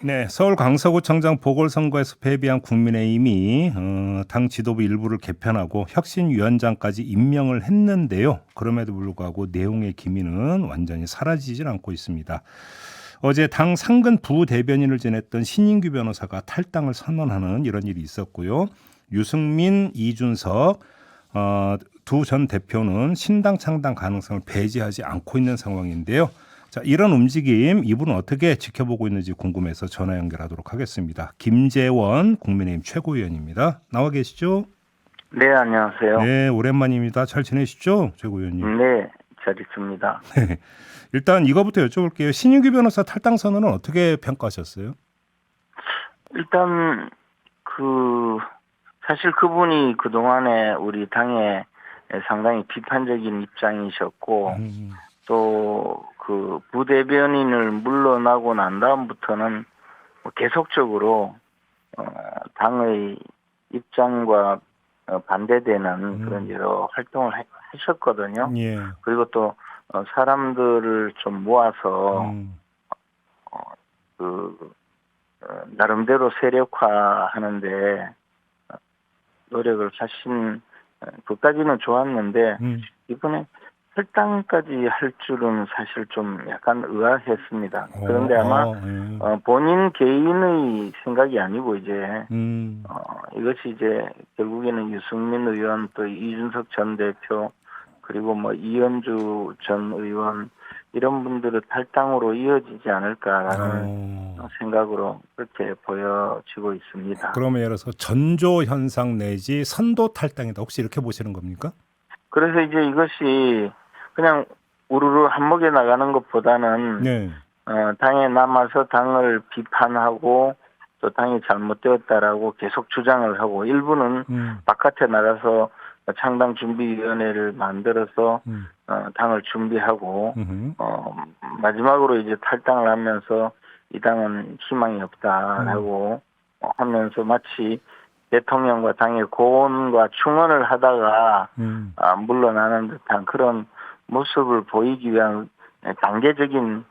네, 서울 강서구청장 보궐선거에서 패배한 국민의힘이 당 지도부 일부를 개편하고 혁신위원장까지 임명을 했는데요. 그럼에도 불구하고 내용의 기미는 완전히 사라지질 않고 있습니다. 어제 당 상근 부대변인을 지냈던 신인규 변호사가 탈당을 선언하는 이런 일이 있었고요. 유승민, 이준석 두 전 대표는 신당 창당 가능성을 배제하지 않고 있는 상황인데요. 자, 이런 움직임 이분은 어떻게 지켜보고 있는지 궁금해서 전화 연결하도록 하겠습니다. 김재원 국민의힘 최고위원입니다. 나와 계시죠? 네, 안녕하세요. 네, 오랜만입니다. 잘 지내시죠, 최고위원님? 네, 잘 있습니다. 일단 이거부터 여쭤볼게요. 신인규 변호사 탈당 선언은 어떻게 평가하셨어요? 일단, 사실 그분이 그동안에 우리 당에 상당히 비판적인 입장이셨고, 음, 또 부대변인을 물러나고 난 다음부터는 뭐 계속적으로, 당의 입장과 반대되는 그런 여러 활동을 하셨거든요. 예, 그리고 또, 사람들을 좀 모아서, 음, 어, 그, 나름대로 세력화하는데 노력을 하신 그까지는 좋았는데 음, 이번에 탈당까지 할 줄은 사실 좀 약간 의아했습니다. 어, 그런데 아마 예, 본인 개인의 생각이 아니고 이제 음, 이것이 이제 결국에는 유승민 의원 또 이준석 전 대표 그리고 뭐 이현주 전 의원 이런 분들의 탈당으로 이어지지 않을까라는 생각으로 그렇게 보여지고 있습니다. 그러면 예를 들어서 전조 현상 내지 선도 탈당이다. 혹시 이렇게 보시는 겁니까? 그래서 이제 이것이 그냥 우르르 한목에 나가는 것보다는 네. 당에 남아서 당을 비판하고 또 당이 잘못되었다라고 계속 주장을 하고 일부는 음, 바깥에 나가서 창당준비위원회를 만들어서 음, 당을 준비하고 음, 마지막으로 이제 탈당을 하면서 이 당은 희망이 음, 없다라고 하면서 마치 대통령과 당의 고언과 충언을 하다가 음. 물러나는 듯한 그런 모습을 보이기 위한 단계적인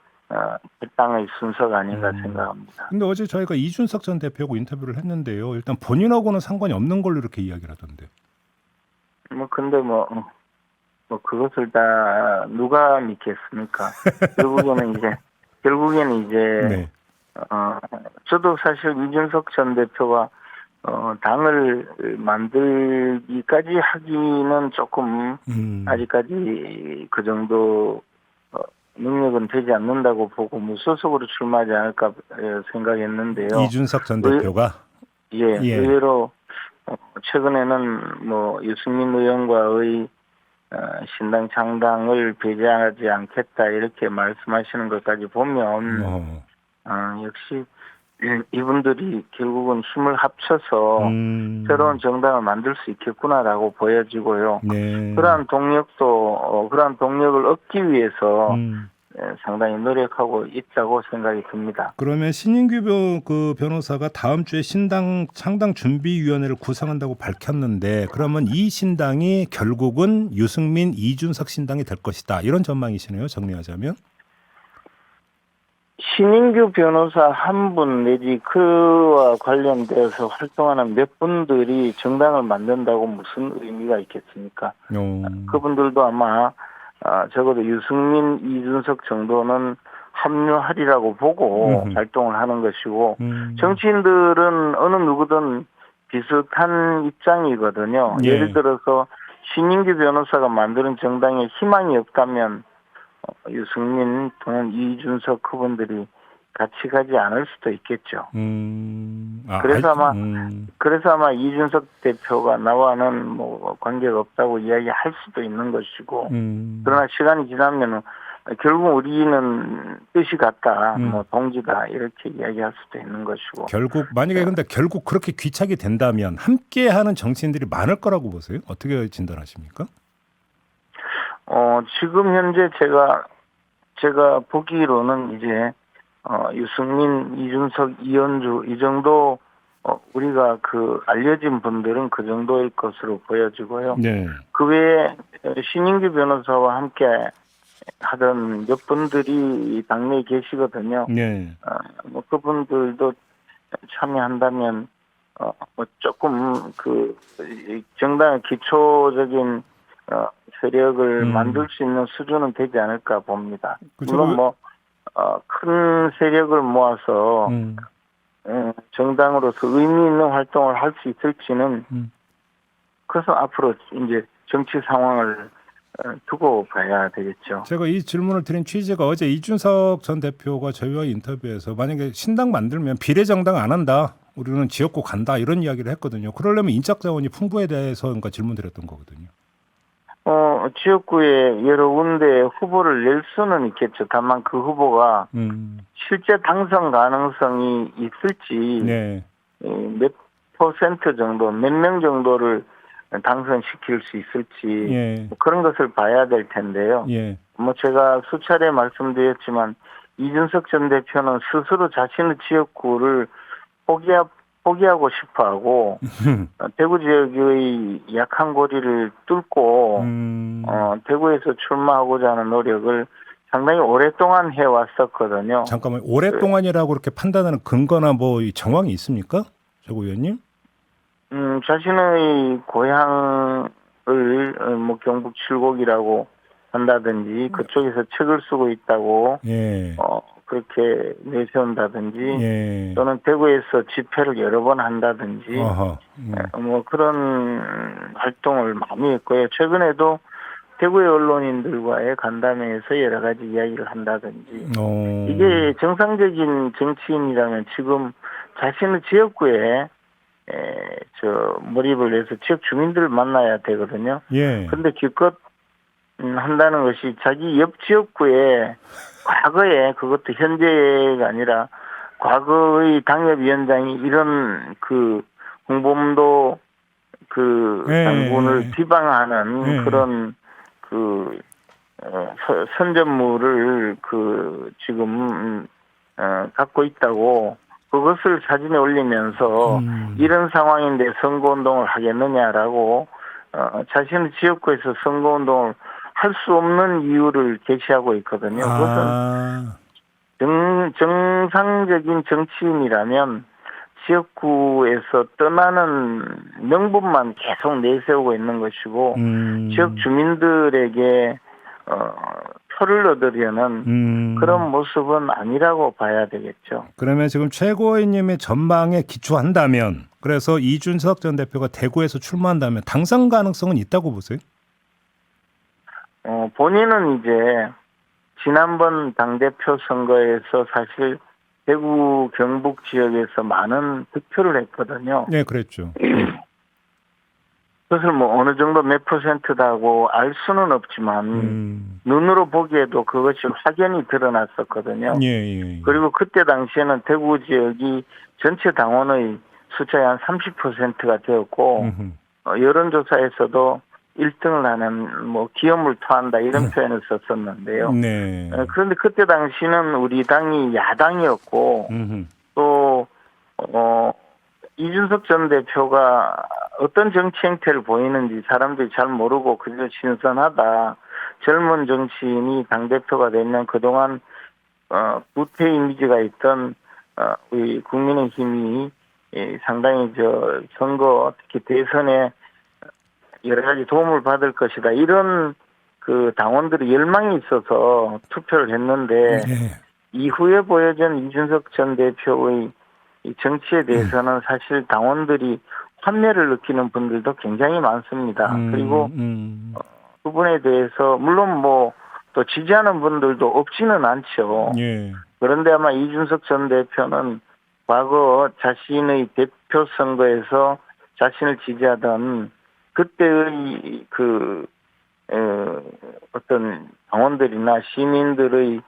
탈당의 순서가 아닌가 생각합니다. 근데 어제 저희가 이준석 전 대표하고 인터뷰를 했는데요. 일단 본인하고는 상관이 없는 걸로 이렇게 이야기를 하던데요. 뭐 근데 뭐 그것을 다 누가 믿겠습니까? 결국에는 이제 네. 저도 사실 이준석 전 대표가 당을 만들기까지 하기는 조금 음. 아직까지 그 정도 능력은 되지 않는다고 보고 무소속으로 출마하지 않을까 생각했는데요. 이준석 전 의, 대표가 예, 예. 의외로 최근에는 뭐 유승민 의원과의 신당 창당을 배제하지 않겠다 이렇게 말씀하시는 것까지 보면 어. 역시 이분들이 결국은 힘을 합쳐서 새로운 정당을 만들 수 있겠구나라고 보여지고요. 네. 그러한 그러한 동력을 얻기 위해서 음. 상당히 노력하고 있다고 생각이 듭니다. 그러면 신인규 그 변호사가 다음 주에 신당 창당 준비위원회를 구성한다고 밝혔는데 그러면 이 신당이 결국은 유승민 이준석 신당이 될 것이다. 이런 전망이시네요. 정리하자면. 신인규 변호사 한 분 내지 그와 관련되어서 활동하는 몇 분들이 정당을 만든다고 무슨 의미가 있겠습니까? 어. 그분들도 아마 적어도 유승민, 이준석 정도는 합류하리라고 보고 음흠. 활동을 하는 것이고 음. 정치인들은 어느 누구든 비슷한 입장이거든요. 예를 예. 들어서 신인규 변호사가 만드는 정당에 희망이 없다면 유승민 또는 이준석 그분들이 같이 가지 않을 수도 있겠죠. 그래서 아마 이준석 대표가 나와는 뭐 관계가 없다고 이야기할 수도 있는 것이고, 그러나 시간이 지나면 결국 우리는 뜻이 같다, 뭐 동지다 이렇게 이야기할 수도 있는 것이고. 결국 만약에 근데 결국 그렇게 귀착이 된다면 함께하는 정치인들이 많을 거라고 보세요? 어떻게 진단하십니까? 지금 현재 제가 보기로는 이제 유승민, 이준석, 이현주 이 정도 우리가 알려진 분들은 그 정도일 것으로 보여지고요. 네. 그 외에 신인규 변호사와 함께 하던 몇 분들이 당내에 계시거든요. 네. 뭐 그분들도 참여한다면 뭐 조금 이 정당의 기초적인 세력을 만들 수 있는 수준은 되지 않을까 봅니다. 그쵸. 물론 뭐 큰 세력을 모아서 정당으로서 의미 있는 활동을 할 수 있을지는 그래서 앞으로 이제 정치 상황을 두고 봐야 되겠죠. 제가 이 질문을 드린 취지가 어제 이준석 전 대표가 저희와 인터뷰에서 만약에 신당 만들면 비례정당 안 한다. 우리는 지역구 간다. 이런 이야기를 했거든요. 그러려면 인적 자원이 풍부에 대해서 그러니까 질문 드렸던 거거든요. 지역구에 여러 군데 후보를 낼 수는 있겠죠. 다만 그 후보가 실제 당선 가능성이 있을지 네. 몇 퍼센트 정도, 몇 명 정도를 당선시킬 수 있을지 예. 그런 것을 봐야 될 텐데요. 예. 뭐 제가 수차례 말씀드렸지만 이준석 전 대표는 스스로 자신의 지역구를 포기하고 싶어하고 대구 지역의 약한 고리를 뚫고 대구에서 출마하고자 하는 노력을 상당히 오랫동안 해왔었거든요. 잠깐만 오랫동안이라고 그렇게 판단하는 근거나 뭐 정황이 있습니까, 조 의원님? 자신의 고향을 뭐 경북 칠곡이라고 한다든지 그쪽에서 책을 쓰고 있다고 예. 그렇게 내세운다든지 예. 또는 대구에서 집회를 여러 번 한다든지 아하. 뭐 그런 활동을 많이 했고요. 최근에도 대구의 언론인들과의 간담회에서 여러 가지 이야기를 한다든지 이게 정상적인 정치인이라면 지금 자신의 지역구에 몰입을 해서 지역 주민들을 만나야 되거든요. 예. 근데 기껏 한다는 것이 자기 옆 지역구에 과거에 그것도 현재가 아니라 과거의 당협위원장이 이런 홍범도 장군을 비방하는 그런 선전물을 지금 갖고 있다고 그것을 사진에 올리면서 이런 상황인데 선거운동을 하겠느냐라고 자신의 지역구에서 선거운동을 할 수 없는 이유를 제시하고 있거든요. 그것은 정상적인 정치인이라면 지역구에서 떠나는 명분만 계속 내세우고 있는 것이고 지역 주민들에게 표를 얻으려는 그런 모습은 아니라고 봐야 되겠죠. 그러면 지금 최고위님의 전망에 기초한다면 그래서 이준석 전 대표가 대구에서 출마한다면 당선 가능성은 있다고 보세요? 본인은 이제 지난번 당대표 선거에서 사실 대구 경북 지역에서 많은 득표를 했거든요. 네, 그랬죠. 그것을 뭐 어느 정도 몇 %다고 알 수는 없지만 눈으로 보기에도 그것이 확연히 드러났었거든요. 예. 그리고 그때 당시에는 대구 지역이 전체 당원의 숫자의 한 30%가 되었고 여론조사에서도 1등을 하는 뭐 기염을 토한다 이런 표현을 썼었는데요. 네. 그런데 그때 당시는 우리 당이 야당이었고 또 이준석 전 대표가 어떤 정치 행태를 보이는지 사람들이 잘 모르고 그저 신선하다. 젊은 정치인이 당대표가 되면 그동안 구태 이미지가 있던 우리 국민의힘이 상당히 선거 특히 대선에 여러 가지 도움을 받을 것이다. 이런 당원들이 열망이 있어서 투표를 했는데 이후에 보여준 이준석 전 대표의 이 정치에 대해서는 사실 당원들이 환멸을 느끼는 분들도 굉장히 많습니다. 그리고 그분에 대해서 물론 뭐 또 지지하는 분들도 없지는 않죠. 예. 그런데 아마 이준석 전 대표는 과거 자신의 대표 선거에서 자신을 지지하던 그때의 어떤 당원들이나 시민들의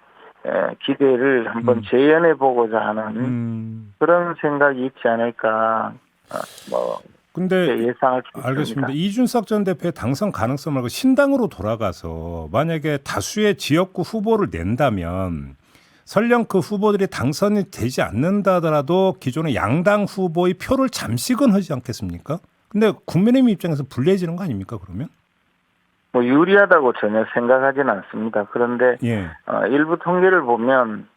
기대를 한번 재현해 보고자 하는 그런 생각이 있지 않을까 근데 예상할 수 있습니다. 알겠습니다. 이준석 전 대표의 당선 가능성 말고 신당으로 돌아가서 만약에 다수의 지역구 후보를 낸다면 설령 그 후보들이 당선이 되지 않는다 하더라도 기존의 양당 후보의 표를 잠식은 하지 않겠습니까? 근데 국민의힘 입장에서 불리해지는 거 아닙니까 그러면? 뭐 유리하다고 전혀 생각하지는 않습니다. 그런데 예. 일부 통계를 보면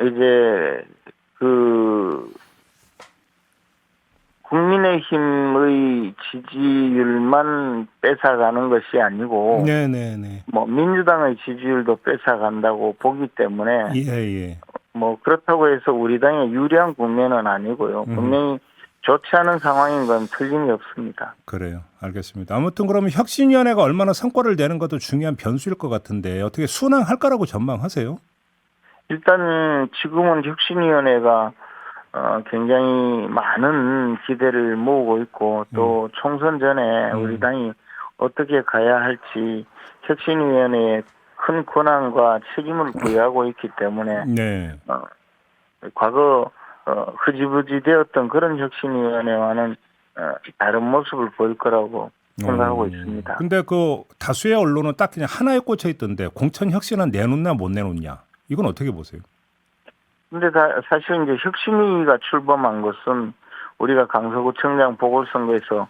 이제 그 국민의힘의 지지율만 뺏어가는 것이 아니고 네네네. 뭐 민주당의 지지율도 뺏어간다고 보기 때문에 예. 뭐 그렇다고 해서 우리 당의 유리한 국면은 아니고요. 분명히 좋지 않은 상황인 건 틀림이 없습니다. 그래요. 알겠습니다. 아무튼 그러면 혁신위원회가 얼마나 성과를 내는 것도 중요한 변수일 것 같은데 어떻게 순항할까라고 전망하세요? 일단 지금은 혁신위원회가 굉장히 많은 기대를 모으고 있고 또 총선 전에 우리 당이 어떻게 가야 할지 혁신위원회에 큰 권한과 책임을 부여하고 있기 때문에 네. 과거 흐지부지 되었던 그런 혁신위원회와는 다른 모습을 보일 거라고 생각하고 있습니다. 근데 그 다수의 언론은 딱 그냥 하나에 꽂혀 있던데 공천 혁신은 내놓냐 못 내놓냐 이건 어떻게 보세요? 근데 사실 이제 혁신위가 출범한 것은 우리가 강서구청장 보궐선거에서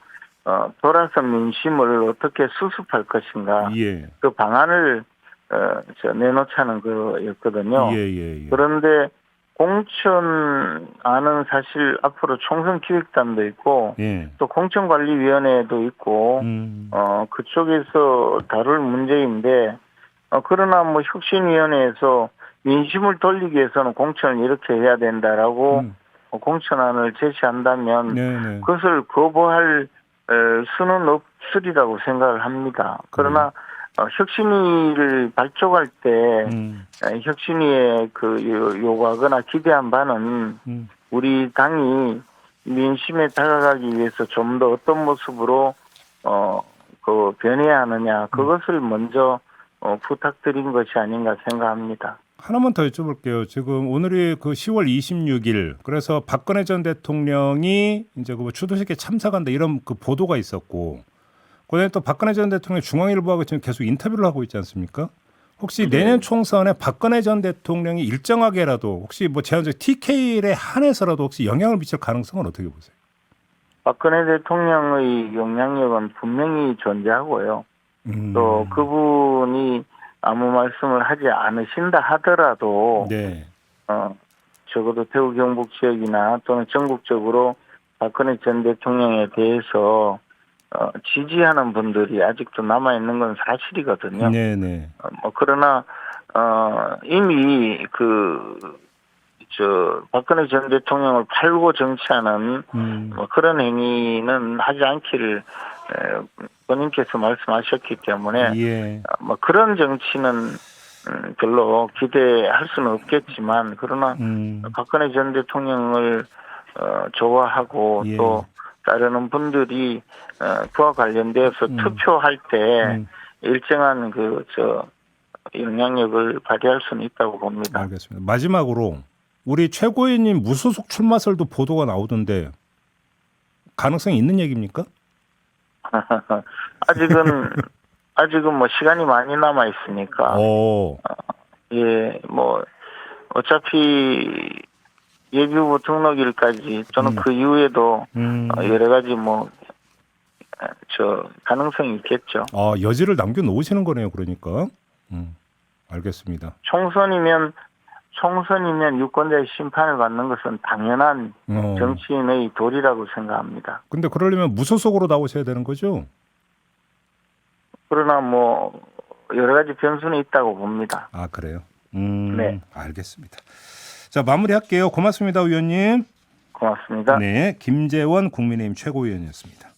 돌아서 민심을 어떻게 수습할 것인가 예. 그 방안을 내놓자는 거였거든요. 예. 그런데 공천안은 사실 앞으로 총선 기획단도 있고 예. 또 공천관리위원회도 있고 그쪽에서 다룰 문제인데 그러나 뭐 혁신위원회에서 민심을 돌리기 위해서는 공천을 이렇게 해야 된다라고 공천안을 제시한다면 네네. 그것을 거부할 수는 없으리라고 생각을 합니다. 그러나 혁신위를 발족할 때 혁신위에 그 요구하거나 기대한 바는 우리 당이 민심에 다가가기 위해서 좀 더 어떤 모습으로 그 변해야 하느냐 그것을 먼저 부탁드린 것이 아닌가 생각합니다. 하나만 더 여쭤볼게요. 지금 오늘이 그 10월 26일 그래서 박근혜 전 대통령이 이제 그 추도식에 참석한다 이런 그 보도가 있었고 그다음에 또 박근혜 전 대통령 중앙일보하고 지금 계속 인터뷰를 하고 있지 않습니까? 혹시 내년 총선에 박근혜 전 대통령이 일정하게라도 혹시 뭐 제한적 TK에 한해서라도 혹시 영향을 미칠 가능성은 어떻게 보세요? 박근혜 대통령의 영향력은 분명히 존재하고요. 또 그분이 아무 말씀을 하지 않으신다 하더라도 네. 적어도 대구 경북 지역이나 또는 전국적으로 박근혜 전 대통령에 대해서 지지하는 분들이 아직도 남아 있는 건 사실이거든요. 네네. 그러나 이미 박근혜 전 대통령을 팔고 정치하는 그런 행위는 하지 않기를 본인께서 말씀하셨기 때문에 예. 그런 정치는 별로 기대할 수는 없겠지만 그러나 박근혜 전 대통령을 좋아하고 예. 또 따르는 분들이 그와 관련되어서 투표할 때 일정한 영향력을 발휘할 수는 있다고 봅니다. 알겠습니다. 마지막으로 우리 최고위님 무소속 출마설도 보도가 나오던데 가능성이 있는 얘기입니까? 아직은 뭐 시간이 많이 남아 있으니까. 예, 뭐 어차피 예비후보 등록일까지 또는 그 이후에도 여러 가지 가능성이 있겠죠. 여지를 남겨 놓으시는 거네요, 그러니까. 알겠습니다. 총선이면 유권자의 심판을 받는 것은 당연한 정치인의 도리라고 생각합니다. 근데 그러려면 무소속으로 나오셔야 되는 거죠? 그러나 여러 가지 변수는 있다고 봅니다. 아, 그래요? 네. 알겠습니다. 자, 마무리할게요. 고맙습니다, 의원님. 고맙습니다. 네, 김재원 국민의힘 최고위원이었습니다.